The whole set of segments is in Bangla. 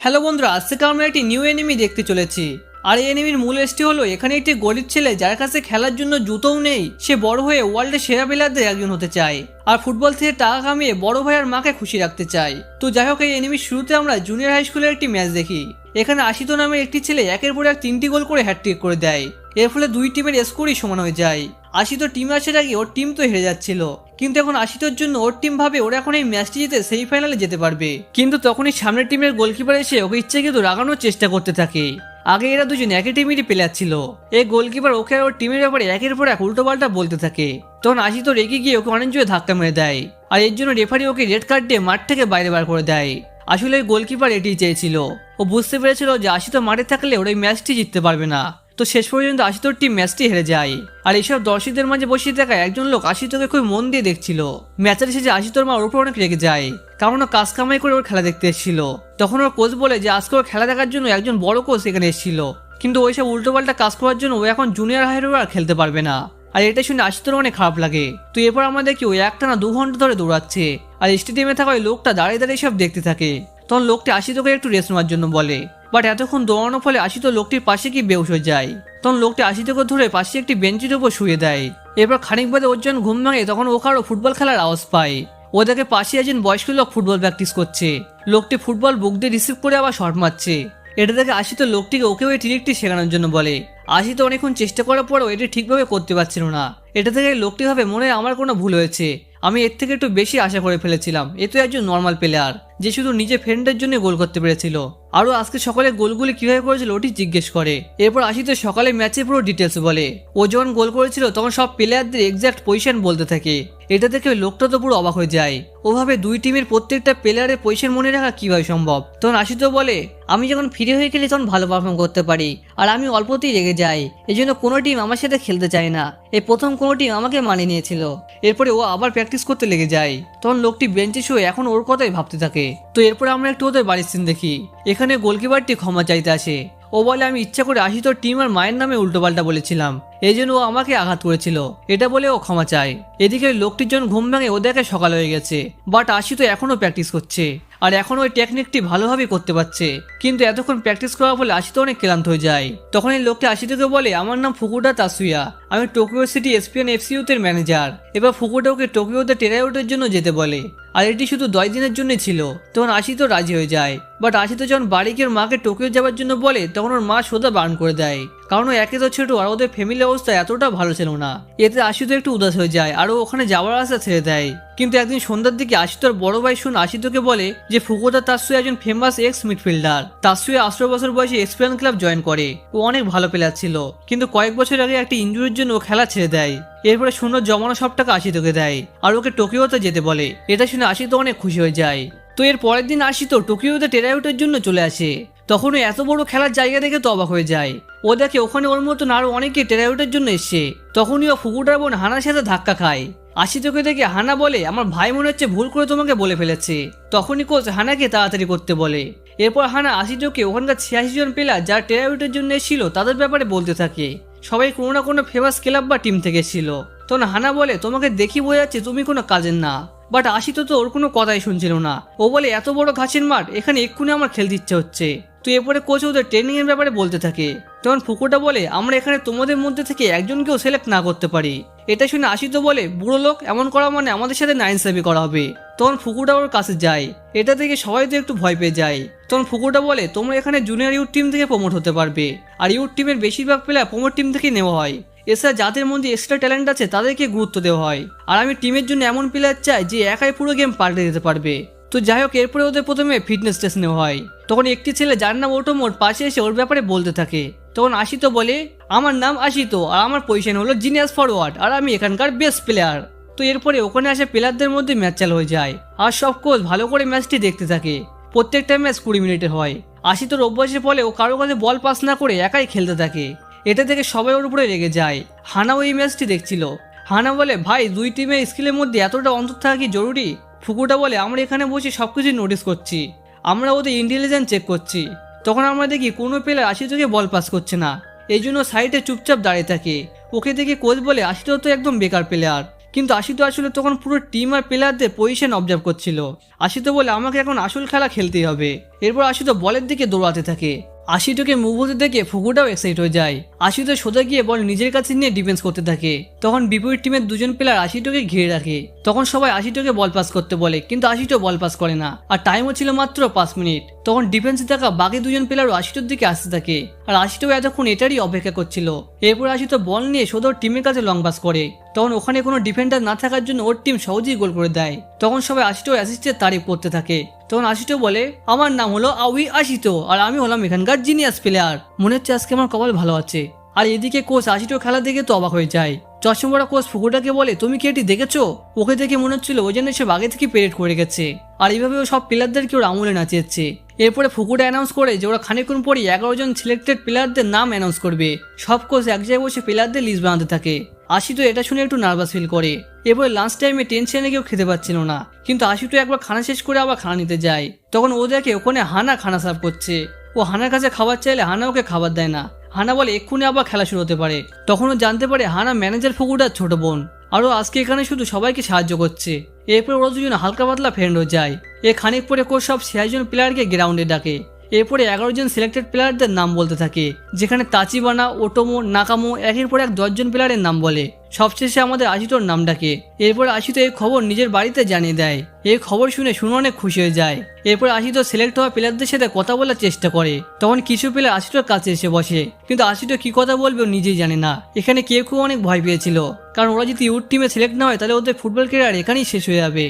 হ্যালো বন্ধুরা, আজ থেকে আমরা একটি নিউ এনিমি দেখতে চলেছি। আর এই এনিমির মূল এসটি হলো এখানে একটি গরিব ছেলে যার কাছে খেলার জন্য জুতোও নেই, সে বড় হয়ে ওয়ার্ল্ডের সেরা প্লেয়ারদের একজন হতে চায় আর ফুটবল থেকে টাকা কামিয়ে বড় ভাই আর মাকে খুশি রাখতে চায়। তো যাই হোক, এই এনিমির শুরুতে আমরা জুনিয়র হাই স্কুলের একটি ম্যাচ দেখি। এখানে আশিতো নামের একটি ছেলে একের পর এক 3টি গোল করে হ্যাটট্রিক করে দেয়। এর ফলে দুই টিমের স্কোরই সমান হয়ে যায়। আশিতো টিমে আসার আগে ওর টিম তো হেরে যাচ্ছিল, কিন্তু এখন আশিতোর জন্য ওর টিম ভাবে ওরা এখন এই ম্যাচটি জিতে সেমিফাইনালে যেতে পারবে। কিন্তু তখনই সামনের টিমের গোলকিপার এসে ওকে ইচ্ছাকৃত রাগানোর চেষ্টা করতে থাকে। আগে এরা দুজন একই টিমেরই প্লেয়ার ছিল। এই গোলকিপার ওকে আর ওর টিমের ব্যাপারে একের পর এক উল্টোপাল্টা বলতে থাকে। তখন আশিতো রেগে গিয়ে ওকে অনেক জোরে ধাক্কা মেরে দেয়, আর এর জন্য রেফারি ওকে রেড কার্ড দিয়ে মাঠ থেকে বাইরে বার করে দেয়। আসলে গোলকিপার এটিই চেয়েছিল। ও বুঝতে পেরেছিল যে আশিতো মাঠে থাকলে ওরা এই ম্যাচটি জিততে পারবে না। তো শেষ পর্যন্ত আশিতোর টিম ম্যাচটি হেরে যায়। আর এইসব দর্শকদের মাঝে বসিয়ে থাকা একজন লোক আশিতোকে খুব মন দিয়ে দেখছিল। ম্যাচের শেষে আশিতোর মা ওর উপর অনেক রেগে যায়, কারণ ও কাজ কামাই করে ওর খেলা দেখতে এসেছিল। তখন ওর কোচ বলে যে আজকে ওর খেলা দেখার জন্য একজন বড় কোচ এখানে এসেছিল, কিন্তু ওইসব উল্টোপাল্টা কাজ করার জন্য ও এখন জুনিয়র হাইরো আর খেলতে পারবে না। আর এটা শুনে আশিতোর অনেক খারাপ লাগে। তো এরপর আমরা দেখি ও একটানা 2 ঘন্টা ধরে দৌড়াচ্ছে, আর স্টেডিয়ামে থাকা ওই লোকটা দাঁড়িয়ে দাঁড়িয়ে সব দেখতে থাকে। তখন লোকটি আশিতোকে একটু রেস্ট নেওয়ার জন্য বলে, বাট এতক্ষণ দৌড়ানোর ফলে আশিতো লোকটির পাশে কি বেহুশ হয়ে যায়। তখন লোকটি আশিতোকে ধরে পাশে একটি বেঞ্চের উপর শুয়ে দেয়। এরপর খানিক বাদে ওর যখন ঘুম ভাঙে তখন ও কারো ফুটবল খেলার আওয়াজ পায়। ও দেখে পাশে একজন বয়স্ক লোক ফুটবল প্র্যাকটিস করছে। লোকটি ফুটবল বুক দিয়ে রিসিভ করে আবার শট মারছে। এটা দেখে আশিতো লোকটিকে ওকেও এই ট্রিকটি শেখানোর জন্য বলে। আশিতো অনেকক্ষণ চেষ্টা করার পরও এটি ঠিকভাবে করতে পারছিল না। এটা থেকে লোকটি ভাবে মনে আমার কোনো ভুল হয়েছে, আমি এর থেকে একটু বেশি আশা করে ফেলেছিলাম। এ তো একজন নর্মাল প্লেয়ার যে শুধু নিজের ফ্রেন্ডের জন্য গোল করতে পেরেছিল। আরও আজকে সকালে গোলগুলি কিভাবে করেছিল ওটি জিজ্ঞেস করে। এরপর আশিতো সকালে ম্যাচের পুরো ডিটেলস বলে। ও যখন গোল করেছিল তখন সব প্লেয়ারদের এক্সাক্ট পজিশন বলতে থাকে। এটা দেখে লোকটা তো পুরো অবাক হয়ে যায়। ওভাবে দুই টিমের প্রত্যেকটা প্লেয়ারের পজিশন মনে রাখা কিভাবে সম্ভব। তখন আশিতো বলে, আমি যখন ফ্রি হয়ে খেলি তখন ভালো পারফর্ম করতে পারি, আর আমি অল্পতেই রেগে যাই। এই জন্য কোনো টিম আমার সাথে খেলতে চায় না। এই প্রথম কোনো টিম আমাকে মানিয়ে নিয়েছিল। এরপরে ও আবার প্র্যাকটিস করতে লেগে যায়। তখন লোকটি বেঞ্চে শুয়ে এখন ওর কথাই ভাবতে থাকে। তো এরপরে আমরা একটু ওদের বাড়ির সিন দেখি। এখানে গোলকিপারটি ক্ষমা চাইতে আসে। ও বলে, আমি ইচ্ছা করে আশিতোর টিম আর মায়ের নামে উল্টোপাল্টা বলেছিলাম, এই জন্য ও আমাকে আঘাত করেছিল, এটা বলে ও ক্ষমা চায়। এদিকে লোকটির জন্য ঘুম ভাঙে ও দেখে সকাল হয়ে গেছে, বাট আশিতো এখনো প্র্যাকটিস করছে, আর এখন ওই টেকনিকটি ভালোভাবে করতে পারছে। কিন্তু এতক্ষণ প্র্যাকটিস করার ফলে আশিতো অনেক ক্লান্ত হয়ে যায়। তখন এই লোকটি আশিতোকে বলে, আমার নাম ফুকুডা তাসুয়া, আমি টোকিও সিটি এসপিএন এফসিইউতের ম্যানেজার। এবার ফুকুডা ওকে টোকিওতে টেরাইউটের জন্য যেতে বলে, আর এটি শুধু 10 দিনের জন্যই ছিল। তখন আশিতো রাজি হয়ে যায়। বাট আশিতো যখন বাড়ি গিয়ে মাকে টোকিও যাওয়ার জন্য বলে তখন ওর মা সোজা বারণ করে দেয়, কারণ ও একে তো ছোট আর ওদের ফ্যামিলি অবস্থা এতটা ভালো ছিল না। এতে আশিতো একটু উদাস হয়ে যায় আর ও ওখানে যাওয়ার আশা ছেড়ে দেয়। কিন্তু একদিন সন্ধ্যার দিকে আশিতোর বড় ভাই শুন আশিতোকে বলে যে ফুকুদা তাসুয়া একজন ফেমাস এক্স মিডফিল্ডার। তাসুয়া 18 বছর বয়সে এসপিএন ক্লাব জয়েন করে। ও অনেক ভালো প্লেয়ার ছিল, কিন্তু কয়েক বছর আগে একটা ইনজুরির জন্য ও খেলা ছেড়ে দেয়। এরপরে শূন্য জমানো সব টাকা আশিতোকে দেয় আর ওকে টোকিওতে যেতে বলে। এটা শুনে আশিতো অনেক খুশি হয়ে যায়। তো এর পরের দিন আশিতো টোকিওতে টেরাইউটের জন্য চলে আসে। তখন ও এত বড় খেলার জায়গা দেখে তো অবাক হয়ে যায়। ও দেখে ওখানে ওর মতন আরো অনেকে টেরাইউটের জন্য এসছে। তখনই ও ফুকুটার বোন হানার সাথে ধাক্কা খায়। আশিতোকে দেখে হানা বলে, আমার ভাই মনে হচ্ছে ভুল করে তোমাকে বলে ফেলেছে। তখনই কোচ হানাকে তাড়াতাড়ি করতে বলে। এরপর হানা আশিতোকে ওখানকার 86 জন প্লেয়ার যারা টেরাইউটের জন্য এসেছিল তাদের ব্যাপারে বলতে থাকে। সবাই কোনো না কোনো ফেমাস ক্লাব বা টিম থেকে এসেছিল। তখন হানা বলে, তোমাকে দেখি বোঝা যাচ্ছে তুমি কোনো কাজের না। বাট আশিতো তো ওর কোনো কথাই শুনছিল না। ও বলে, এত বড় ঘাসের মাঠ, এখানে এক্ষুনি আমার খেলতে ইচ্ছে হচ্ছে। তো এরপরে কোচ ওদের ট্রেনিং এর ব্যাপারে বলতে থাকে। তখন ফুকুটা বলে, আমরা এখানে তোমাদের মধ্যে থেকে একজনকেও সিলেক্ট না করতে পারি। এটা শুনে আশিতো বলে, বুড়ো লোক, এমন করা মানে আমাদের সাথে নাইনসাফি করা হবে। তখন ফুকুটা ওর কাছে যায়। এটা থেকে সবাই তো একটু ভয় পেয়ে যায়। তখন ফুকুটা বলে, তোমরা এখানে জুনিয়র ইউথ টিম থেকে প্রমোট হতে পারবে, আর ইউথ টিমের বেশিরভাগ প্লেয়ার প্রমোট টিম থেকে নেওয়া হয়। এছাড়া যাদের মধ্যে এক্সট্রা ট্যালেন্ট আছে তাদেরকে গুরুত্ব দেওয়া হয়। আর আমি টিমের জন্য এমন প্লেয়ার চাই যে একাই পুরো গেম পাল্টে দিতে পারবে। তো যাই হোক, এরপরে ওদের প্রথমে ফিটনেস টেস্ট নেওয়া হয়। তখন একটি ছেলে যার নাম অটোমোট পাশে এসে ওর ব্যাপারে বলতে থাকে। তখন আশিতো বলে, আমার নাম আশিতো আর আমার পজিশন হলো জিনিয়াস ফরওয়ার্ড, আর আমি এখানকার বেস্ট প্লেয়ার। তো এরপরে ওখানে আসে প্লেয়ারদের মধ্যে ম্যাচ চালু হয়ে যায়, আর সব কোচ ভালো করে ম্যাচটি দেখতে থাকে। প্রত্যেকটা ম্যাচ 20 মিনিটের হয়। আশিতোর অভ্যাসের ফলে ও কারো কাছে বল পাস না করে একাই খেলতে থাকে। এটা থেকে সবাই ওর উপরে রেগে যায়। হানাও এই ম্যাচটি দেখছিল। হানা বলে, ভাই, দুই টিমের স্কিলের মধ্যে এতটা অন্তর থাকা কি জরুরি? ফুকুটা বলে, আমরা এখানে বসে সবকিছু নোটিস করছি, আমরা ওদের ইন্টেলিজেন্স চেক করছি। তখন আমরা দেখি কোনো প্লেয়ার আশিতোকে বল পাস করছে না, এই জন্য সাইডে চুপচাপ দাঁড়িয়ে থাকে। ওকে দেখে কোচ বলে, আশিতো তো একদম বেকার প্লেয়ার, কিন্তু আশিতো আসলে তখন পুরো টিম আর প্লেয়ারদের পজিশন অবজার্ভ করছিল। আশিতো বলে আমাকে এখন আসল খেলা খেলতেই হবে। এরপর আশিতো বলের দিকে দৌড়াতে থাকে। আশিটোকে মুভ হতে দেখে ফুকুটাও এক্সাইট হয়ে যায়। আশিতো সোজা গিয়ে বল নিজের কাছে নিয়ে ডিফেন্স করতে থাকে। তখন বিপরীত টিমের দুজন প্লেয়ার আশিটোকে ঘিরে রাখে। তখন সবাই আশিটোকে বল পাস করতে বলে, কিন্তু আশিটো বল পাস করে না। আর টাইমও ছিল মাত্র 5 মিনিট। তখন ডিফেন্সে থাকা বাকি দুজন প্লেয়ারও আশিটোর দিকে আসতে থাকে। আর আশিটো এতক্ষণ এটারই অপেক্ষা করছিল। এরপর আশিটো বল নিয়ে সোজা ওর টিমের কাছে লং পাস করে। তখন ওখানে কোনো ডিফেন্ডার না থাকার জন্য ওর টিম সহজেই গোল করে দেয়। তখন সবাই আশিটোর অ্যাসিস্টের তারিফ করতে থাকে। তখন আশিটো বলে, আমার নাম হলো আউই আশিটো, আর আমি হলাম এখানকার জিনিয়াস প্লেয়ার। মনে হচ্ছে আজকে আমার কপাল ভালো আছে। আর এদিকে কোচ আশিটো খেলা দেখে তো অবাক হয়ে যায়। চশমারা কোচ ফুকুটাকে বলে, তুমি কি এটি দেখেছো? ওকে দেখে মনে হচ্ছিল ওই জন্য সব আগে থেকে পেরেড করে গেছে। আর এইভাবে সব প্লেয়ারদেরকে ওরা আমলে নাচিয়েছে। এরপরে ফুকুটা অ্যানাউন্স করে যে ওরা খানিকক্ষণ পরই 11 জন সিলেক্টেড প্লেয়ারদের নাম অ্যানাউন্স করবে। সব কোচ এক জায়গায় বসে প্লেয়ারদের লিস্ট বানাতে থাকে। আশিটো এটা শুনে একটু নার্ভাস ফিল করে। এরপরে লাঞ্চ টাইমে টেনশনে কেউ খেতে পাচ্ছিল না, কিন্তু আশিটো একবার খানা শেষ করে আবার খানা নিতে যায়। তখন ও দেখে ওখানে হানা খানা সার্ভ করছে। ও হানার কাছে খাবার চাইলে হানা ওকে খাবার দেয় না। হানা বলে এক্ষুনি আবার খেলা শুরু হতে পারে। তখন ও জানতে পারে হানা ম্যানেজার ফুকুটার ছোট বোন, আরও আজকে এখানে শুধু সবাইকে সাহায্য করছে। এরপর ওরা দুজন হালকা পাতলা ফ্রেন্ড হয়ে যায়। খানিক পরে কোচ সব 6 জন প্লেয়ারকে গ্রাউন্ডে ডাকে। এরপরে 11 জন সিলেক্টেড প্লেয়ারদের নাম বলতে থাকে, যেখানে তাচিবানা, ওটোমো, নাকামো একের পর এক 10 জন প্লেয়ারের নাম বলে। সবশেষে আমাদের আশিটোর নাম ডাকে। এরপরে আশিতো এই খবর নিজের বাড়িতে জানিয়ে দেয়। এই খবর শুনে অনেক খুশি হয়ে যায়। এরপর আশিতো সিলেক্ট হওয়া প্লেয়ারদের সাথে কথা বলার চেষ্টা করে। তখন কিছু প্লেয়ার আশিটোর কাছে এসে বসে, কিন্তু আশিটো কি কথা বলবে ও নিজেই জানে না। এখানে কেউ অনেক ভয় পেয়েছিল, কারণ ওরা যদি ইউথ টিমে সিলেক্ট না হয় তাহলে ওদের ফুটবল ক্যারিয়ার এখানেই শেষ হয়ে যাবে।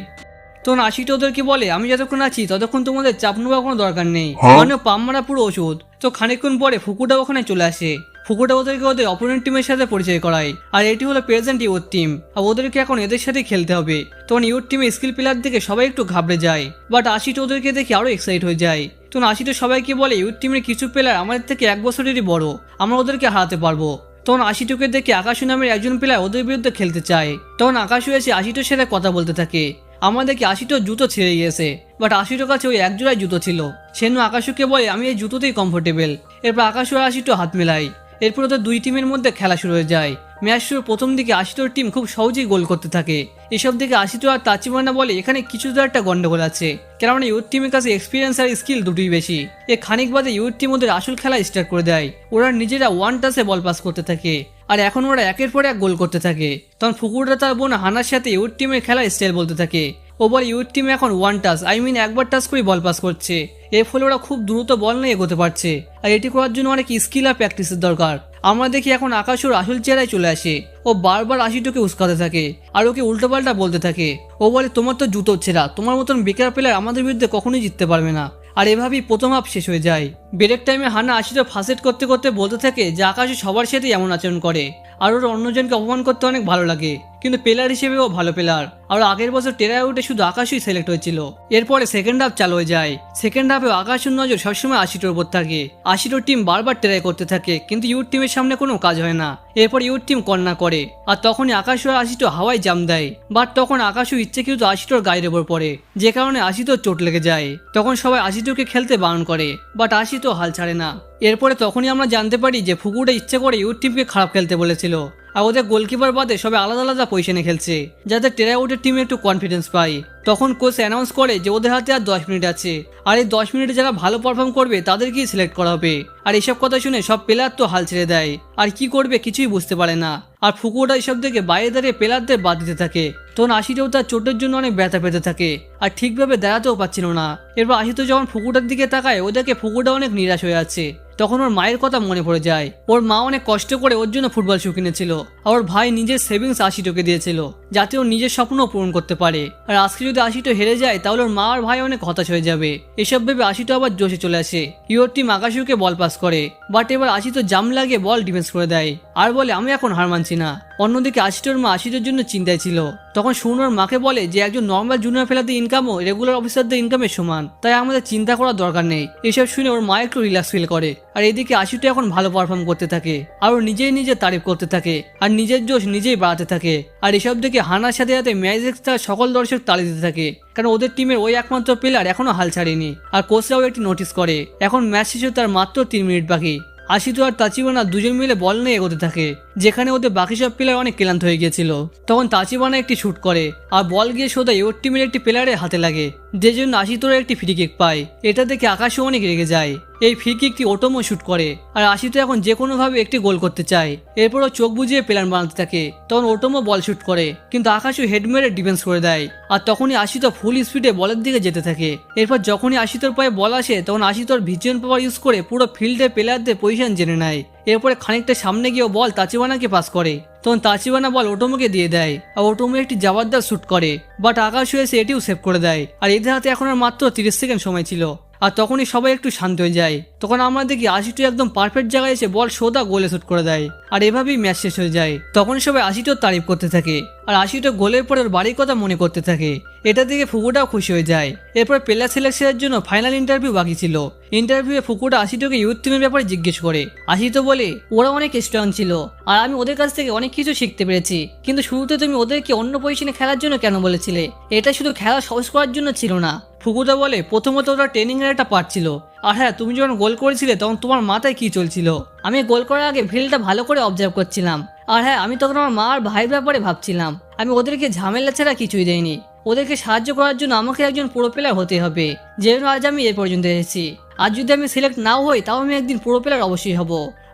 তখন আশিটো ওদেরকে বলে, আমি যতক্ষণ আছি ততক্ষণ তোমাদের চাপ নেওয়ার কোনো দরকার নেই, মানে পাম মারা পুরো ওষুধ। তো খানিকক্ষণ পরে ফুকুটা ওখানে চলে আসে। ফুকুটা ওদেরকে ওদের অপোনেন্ট টিমের সাথে পরিচয় করায়। আর এটি হলো প্রেজেন্ট ইউথ টিম, আর ওদেরকে এখন এদের সাথে খেলতে হবে। তখন ইউথ টিমে স্কিল প্লেয়ার দেখে সবাই একটু ঘাবড়ে যায়, বাট আশিটো ওদেরকে দেখে আরো এক্সাইট হয়ে যায়। তখন আশিটো সবাইকে বলে, ইউথ টিমের কিছু প্লেয়ার আমাদের থেকে 1 বছরেরই বড়, আমরা ওদেরকে হারাতে পারবো। তখন আশিটোকে দেখে আকাশু নামের একজন প্লেয়ার ওদের বিরুদ্ধে খেলতে চায়। তখন আকাশু এসে আশিটোর সাথে কথা বলতে থাকে। আমাদেরকে আশিটোর জুতো ছিঁড়ে গিয়েছে, বাট আশিটোর কাছে ওই 1 জোড়ায় জুতো ছিল। সেনু আকাশুকে বলে, আমি এই জুতোতেই কমফোর্টেবল। এরপর আকাশু আর আশিটো হাত মেলায়। এরপর ওদের দুই টিমের মধ্যে খেলা শুরু হয়ে যায়। ম্যাচ শুরুর প্রথম দিকে আশিটোর টিম খুব সহজেই গোল করতে থাকে। এসব দিকে আশিটো আর তাচিবানা বলে, এখানে কিছু তো একটা গন্ডগোল আছে, কেননা ইউথ টিমের কাছে এক্সপিরিয়েন্স আর স্কিল দুটোই বেশি। খানিক বাদে ইউথ টিম ওদের আসল খেলা স্টার্ট করে দেয়। ওরা নিজেরা 1 টাচে বল পাস করতে থাকে, আর এখন ওরা একের পর এক গোল করতে থাকে। তখন ফুকুরা তার বোন হানার সাথে ইউথ টিমের খেলার স্টাইল বলতে থাকে। ও বলে, ইউথ টিম এখন 1 টাচ, একবার টাচ করে বল পাস করছে। এর ফলে ওরা খুব দ্রুত বল নিয়ে এগোতে পারছে, আর এটি করার জন্য অনেক স্কিল আর প্র্যাকটিসের দরকার। আমরা দেখি এখন আকাশ ওর আসল চেহারায় চলে আসে। ও বারবার আশিটোকে উস্কাতে থাকে আর ওকে উল্টোপাল্টা বলতে থাকে। ও বলে, তোমার তো জুতো ছেঁড়া, তোমার মতন বেকার প্লেয়ার আমাদের বিরুদ্ধে কখনোই জিততে পারবে না। আর এভাবেই প্রথম হাফ শেষ হয়ে যায়। ব্রেক টাইমে হানা আশিটো ফাসেট করতে করতে বলতে থাকে যে আকাশ সবার সাথে এমন আচরণ করে, আর ওর অন্যজনকে অপমান করতে অনেক ভালো লাগে, কিন্তু প্লেয়ার হিসেবে ও ভালো প্লেয়ার। আর আগের বছর টেরায় উঠে শুধু আকাশই সিলেক্ট হয়েছিল। এরপরে সেকেন্ড হাফ চালু হয়ে যায়। সেকেন্ড হাফে আকাশের নজর সবসময় আশিটোর উপর থাকে। আশিটোর টিম বারবার ট্রাই করতে থাকে, কিন্তু ইউথ টিমের সামনে কোনো কাজ হয় না। এরপর ইউথ টিম কর্নার করে, আর তখনই আকাশ আর আশিটো হাওয়ায় জাম দেয়। বাট তখন আকাশও ইচ্ছেকৃত আশিটোর গায়ের ওপর পড়ে, যে কারণে আশিটোর চোট লেগে যায়। তখন সবাই আশিটোকে খেলতে বারণ করে, বাট আশিটো হাল ছাড়ে না। এরপরে তখনই আমরা জানতে পারি যে ফুকুটা ইচ্ছে করে ইউথ টিমকে খারাপ খেলতে বলেছিল, আর ওদের গোলকিপার বাদে সবাই আলাদা আলাদা পজিশনে খেলছে, যাতে টেরাউটের টিমে একটু কনফিডেন্স পায়। তখন কোচ অ্যানাউন্স করে যে ওদের হাতে আর 10 মিনিট আছে, আর এই 10 মিনিটে যারা ভালো পারফর্ম করবে তাদেরকেই সিলেক্ট করা হবে। আর এসব কথা শুনে সব প্লেয়ার তো হাল ছেড়ে দেয়, আর কি করবে কিছুই বুঝতে পারে না। আর ফুকুটা এসব থেকে বাইরে দাঁড়িয়ে প্লেয়ারদের বাদ দিতে থাকে। তখন আশিটাও তার চোটের জন্য অনেক ব্যথা পেতে থাকে, আর ঠিকভাবে দাঁড়াতেও পারছিল না। এরপর আশিতো যখন ফুকুটার দিকে তাকায়, ওদেরকে ফুকুটা অনেক নিরাশ হয়ে আছে। তখন ওর মায়ের কথা মনে পড়ে যায়। ওর মা অনেক কষ্ট করে ওর জন্য ফুটবল শু কিনেছিল, আর ওর ভাই নিজের সেভিংস আশিটোকে দিয়েছিল, যাতে ওর নিজের স্বপ্ন পূরণ করতে পারে। আর আজকে যদি আশিটো হেরে যায় তাহলে ওর মা আর ভাই অনেক হতাশ হয়ে যাবে। এসব ভেবে আশিটো আবার জোশে চলে আসে। ইউর টিম আকাশুকে বল পাস করে, বাট এবার আশিটো জাম লাগিয়ে বল ডিফেন্স করে দেয়, আর বলে আমি এখন হার মানছি না। অন্যদিকে আশিটোর মা আশিটোর জন্য চিন্তায় ছিল। তখন সুনোর মাকে বলে যে একজন নর্মাল জুনিয়র প্লেয়ারদের ইনকামও রেগুলার অফিসারদের ইনকামের সমান, তাই আমাদের চিন্তা করার দরকার নেই। এসব শুনে ওর মা একটু রিল্যাক্স ফিল করে। আর এদিকে আশিটো এখন ভালো পারফর্ম করতে থাকে, আর ও নিজেই নিজের তারিফ করতে থাকে, আর নিজের জোশ নিজেই বাড়াতে থাকে। আর এসব দেখে হানার সাথে সাথে ম্যাজিক তার সকল দর্শক তালি দিতে থাকে, কারণ ওদের টিমের ওই একমাত্র প্লেয়ার এখনো হাল ছাড়েনি। আর কোচরাও একটি নোটিস করে এখন ম্যাচ শেষে তার মাত্র 3 মিনিট বাকি। আশিটো আর তাচিবানা দুজন মিলে বল নিয়ে এগোতে থাকে। যেখানে ওদের বাকি সব প্লেয়ার অনেক ক্লান্ত হয়ে গিয়েছিল। তখন তাচিবানা একটি শুট করে আর বল গিয়ে সোজা ওর টিমের একটি প্লেয়ারের হাতে লাগে, যে জন্য আশিতোরা একটি ফ্রি কিক পায়। এটা দেখে আকাশও অনেক রেগে যায়। এই ফ্রি কিকটি ওটোমো শুট করে আর আশিতো এখন যে কোনোভাবে একটি গোল করতে চায়। এরপর ও চোখ বুঝিয়ে প্ল্যান বানাতে থাকে। তখন ওটোমো বল শুট করে, কিন্তু আকাশও হেড মেরে ডিফেন্স করে দেয়। আর তখনই আশিতো ফুল স্পিডে বলের দিকে যেতে থাকে। এরপর যখনই আশিতোর পায়ে বল আসে তখন আশিতোর ভিজুয়াল পাওয়ার ইউজ করে পুরো ফিল্ডে প্লেয়ারদের পজিশন জেনে নেয়। এরপরে খানিকটা সামনে গিয়ে বল তাচিবানাকে পাস করে। তখন তাচিবানা বল ওটোমোকে দিয়ে দেয় আর ওটোমো একটি জবরদস্ত শুট করে, বাট আকাশ এসে এটিও সেভ করে দেয়। আর এদের হাতে এখন আর মাত্র 30 সেকেন্ড সময় ছিল। আর তখনই সবাই একটু শান্ত হয়ে যায়। তখন আমরা দেখি আশিটো একদম পারফেক্ট জায়গায় এসে বল সোজা গোলে শুট করে দেয়। আর এভাবেই ম্যাচ শেষ হয়ে যায়। তখন সবাই আশিটোর তারিফ করতে থাকে আর আশিটো গোলের পরে ওর বাড়ির কথা মনে করতে থাকে। এটা দেখে ফুকুটাও খুশি হয়ে যায়। এরপর প্লেয়ার সিলেকশনের জন্য ফাইনাল ইন্টারভিউ বাকি ছিল। ইন্টারভিউয়ে ফুকুটা আশিটোকে ইউথ টিমের ব্যাপারে জিজ্ঞেস করে। আশিটো বলে, ওরা অনেক স্ট্রং ছিল আর আমি ওদের কাছ থেকে অনেক কিছু শিখতে পেরেছি, কিন্তু শুরুতে তুমি ওদেরকে অন্য পজিশনে খেলার জন্য কেন বলেছিলে? এটা শুধু খেলা সহজ করার জন্য ছিল না। ফুকুদা বলে, প্রথমত ওটা ট্রেনিং এর একটা পার্ট ছিল। আর হ্যাঁ, তুমি যখন গোল করেছিলে তখন তোমার মাথায় কি চলছিল? আমি গোল করার আগে ফিল্ডটা ভালো করে অবজার্ভ করছিলাম। আর হ্যাঁ, আমি তখন আমার মা আর ভাইয়ের ব্যাপারে ভাবছিলাম। আমি ওদেরকে ঝামেলা ছাড়া কিছুই দেইনি। ওদেরকে সাহায্য করার জন্য আমাকে একজন প্রো প্লেয়ার হতে হবে, যেন আজ আমি এ পর্যন্ত এসেছি। আর যদি আমি সিলেক্ট নাও হই তাও আমি একদিন প্রো প্লেয়ার অবশ্যই হব।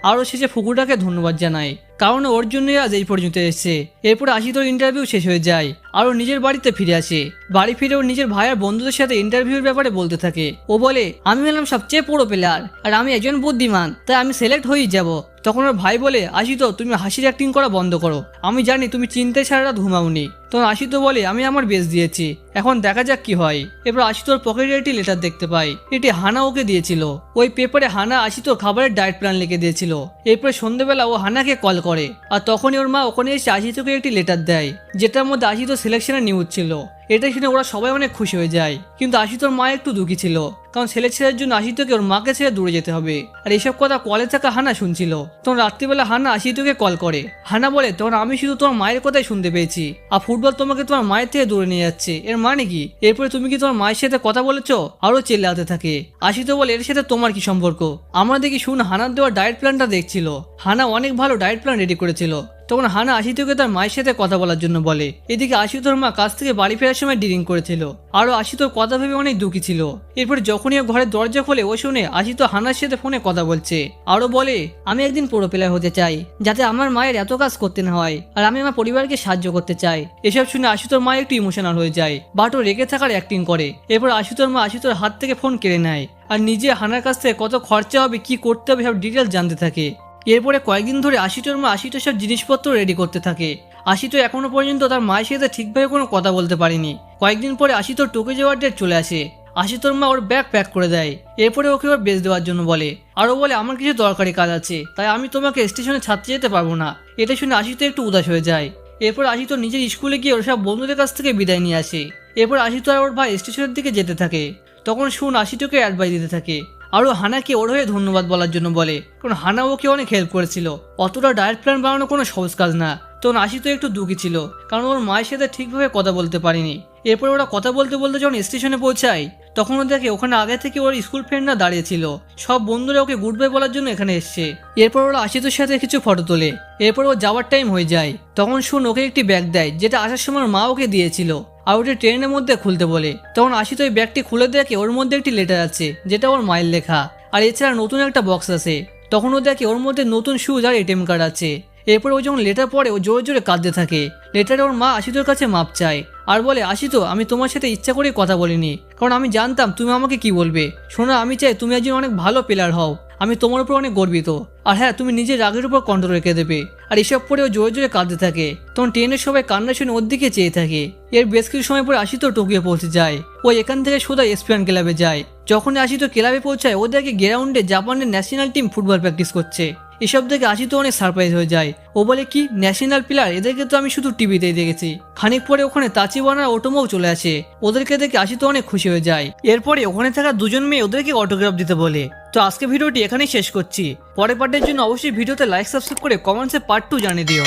আরও শেষে ফুকুটাকে ধন্যবাদ জানাই, কারণ ওর জন্যই আজ এই পর্যন্ত এসেছে। এরপর আশিতোর ইন্টারভিউ শেষ হয়ে যায় আর ও নিজের বাড়িতে ফিরে আসে। বাড়ি ফিরে ও নিজের ভাই আর বন্ধুদের সাথে ইন্টারভিউর ব্যাপারে বলতে থাকে। ও বলে, আমি হলাম সবচেয়ে পুরো প্লেয়ার আর আমি একজন বুদ্ধিমান, তাই আমি সিলেক্ট হয়েই যাব। তখন ওর ভাই বলে, আশিতো তুমি হাসির অ্যাক্টিং করা বন্ধ করো, আমি জানি তুমি চিন্তায় সারা রাত ঘুমাওনি। তখন আশিতো বলে, আমি আমার বেস্ট দিয়েছি, এখন দেখা যাক কি হয়। এরপর আশিতোর পকেটে একটি লেটার দেখতে পায়। এটি হানা ওকে দিয়েছিল। ওই পেপারে হানা আশিতোর খাবারের ডায়েট প্ল্যান লিখে দিয়েছিল। এরপর সন্ধ্যেবেলা ও হানাকে কল করে আর তখনই ওর মা ওখানে এসে আশিতোকে একটি লেটার দেয়, যেটার মধ্যে আশিতো সিলেকশনের নিউজ ছিল। এটা শুনে ওরা সবাই অনেক খুশি হয়ে যায়, কিন্তু আশিতোর মা একটু দুঃখী ছিল, কারণ সিলেকশনের জন্য আশিতোকে ওর মাকে ছেড়ে দূরে যেতে হবে। আর এসব কথা কলে থাকা হানা শুনছিল। তখন রাত্রিবেলা হানা আশিতোকে কল করে। হানা বলে, তখন আমি শুধু তোমার মায়ের কথাই শুনতে পেয়েছি আর ফুটবল তোমাকে তোমার মায়ের থেকে দূরে নিয়ে যাচ্ছে, এর মানে কি? এরপরে তুমি কি তোমার মায়ের সাথে কথা বলেছো? আরো চিল্লাতে থাকে। আশিতো বলে, এর সাথে তোমার কি সম্পর্ক? আমরা দেখি শুন হানার দেওয়া ডায়েট প্ল্যানটা দেখছিল। হানা অনেক ভালো ডায়েট প্ল্যান রেডি করেছিল। তখন হানা আশিতোকে তার মায়ের সাথে কথা বলার জন্য বলে। এদিকে আশিতোর মা কাজ থেকে বাড়ি ফেরার সময় ড্রিঙ্ক করেছিল, আরো আশিতোর কথা ভেবে অনেক দুঃখী ছিল। এরপর যখনই ও ঘরের দরজা খোলে ও শুনে আশিতো হানার সাথে ফোনে কথা বলছে। আরো বলে, আমি একদিন প্রো প্লেয়ার হতে চাই, যাতে আমার মায়ের এত কাজ করতে না হয়, আর আমি আমার পরিবারকে সাহায্য করতে চাই। এসব শুনে আশিতোর মা একটু ইমোশনাল হয়ে যায়, বাট ও রেগে থাকার অ্যাক্টিং করে। এরপর আশিতোর মা আশিতোর হাত থেকে ফোন কেড়ে নেয় আর নিজে হানার কাছ থেকে কত খরচা হবে, কি করতে হবে সব ডিটেলস জানতে থাকে। এরপরে কয়েকদিন ধরে আশিটোর মা আশিটোর সব জিনিসপত্র রেডি করতে থাকে। আশিটো এখনো পর্যন্ত তার মায়ের সাথে ঠিকভাবে কোনো কথা বলতে পারেনি। কয়েকদিন পরে আশিটোর টোকে যাওয়ার ডেট চলে আসে। আশিতোর মা ওর ব্যাগ প্যাক করে দেয়। এরপরে ওকে ওর বেচ দেওয়ার জন্য বলে। আরও বলে, আমার কিছু দরকারি কাজ আছে, তাই আমি তোমাকে স্টেশনে ছাড়তে যেতে পারবো না। এটা শুনে আশিতো একটু উদাস হয়ে যায়। এরপর আশিতো নিজের স্কুলে গিয়ে ওর সব বন্ধুদের কাছ থেকে বিদায় নিয়ে আসে। এরপর আশিতো আর ওর ভাই স্টেশনের দিকে যেতে থাকে। তখন শুন আশিটোকে অ্যাডভাইস দিতে থাকে, আরও হানাকে ওর হয়ে ধন্যবাদ বলার জন্য বলে, কারণ হানা ওকে অনেক হেল্প করেছিল। অতটা ডায়েট প্ল্যান বানানো কোনো সহজ কাজ না। তখন আশিতো একটু দুঃখী ছিল, কারণ ওর মায়ের সাথে ঠিকভাবে কথা বলতে পারেনি। এরপর ওরা কথা বলতে বলতে যখন স্টেশনে পৌঁছায় তখন ও দেখে ওখানে আগে থেকে ওর স্কুল ফ্রেন্ডরা দাঁড়িয়ে ছিল। সব বন্ধুরা ওকে গুড বাই বলার জন্য এখানে এসছে। এরপর ওরা আশিতোর সাথে কিছু ফটো তোলে। এরপর ও যাওয়ার টাইম হয়ে যায়। তখন শুন ওকে একটি ব্যাগ দেয়, যেটা আসার সময় মা ওকে দিয়েছিল, আর ওটা ট্রেনের মধ্যে খুলতে বলে। তখন আশিতো ওই ব্যাগটি খুলে দেখে ওর মধ্যে একটি লেটার আছে, যেটা ওর মায়ের লেখা, আর এছাড়া নতুন একটা বক্স আছে। তখন ও দেখে ওর মধ্যে নতুন শুজ আর এটিএম কার্ড আছে। এরপর ও যখন লেটার পড়ে ও জোরে জোরে কাঁদতে থাকে। লেটারে ওর মা আশিতোর কাছে মাপ চায় আর বলে, আশিতো আমি তোমার সাথে ইচ্ছা করে কথা বলিনি, কারণ আমি জানতাম তুমি আমাকে কি বলবে। শোনো, আমি চাই তুমি একজন অনেক ভালো প্লেয়ার হও, আমি তোমার উপর অনেক গর্বিত। আর হ্যাঁ, তুমি নিজের রাগের উপর কন্ট্রোল রেখে দেবে। আর এসব পরে ও জোরে জোরে কাঁদতে থাকে। তখন ট্রেনের সবাই কান্না শুনে ওর দিকে চেয়ে থাকে। এর বেশ কিছু সময় পরে আশিতো টোকিও পৌঁছে যায়। ও এখান থেকে সোজা এসপিএন ক্লাবে যায়। যখন আশিতো ক্লাবে পৌঁছায় ও দেখে গ্রাউন্ডে জাপানের ন্যাশনাল টিম ফুটবল প্র্যাকটিস করছে। এসব দেখে আশিতো অনেক সারপ্রাইজ হয়ে যায়। ও বলে, কি ন্যাশনাল প্লেয়ার? এদেরকে তো আমি শুধু টিভিতেই দেখেছি। খানিক পরে ওখানে তাচিবানা আর ওটোমোও চলে আসে। ওদেরকে দেখে আশিতো অনেক খুশি হয়ে যায়। এরপরে ওখানে থাকা দুজন মেয়ে ওদেরকে অটোগ্রাফ দিতে বলে। তো আজকে ভিডিওটি এখানেই শেষ করছি। পরের পার্টের জন্য অবশ্যই ভিডিওতে লাইক সাবস্ক্রাইব করে কমেন্টসে পার্ট 2 জানিয়ে দিও।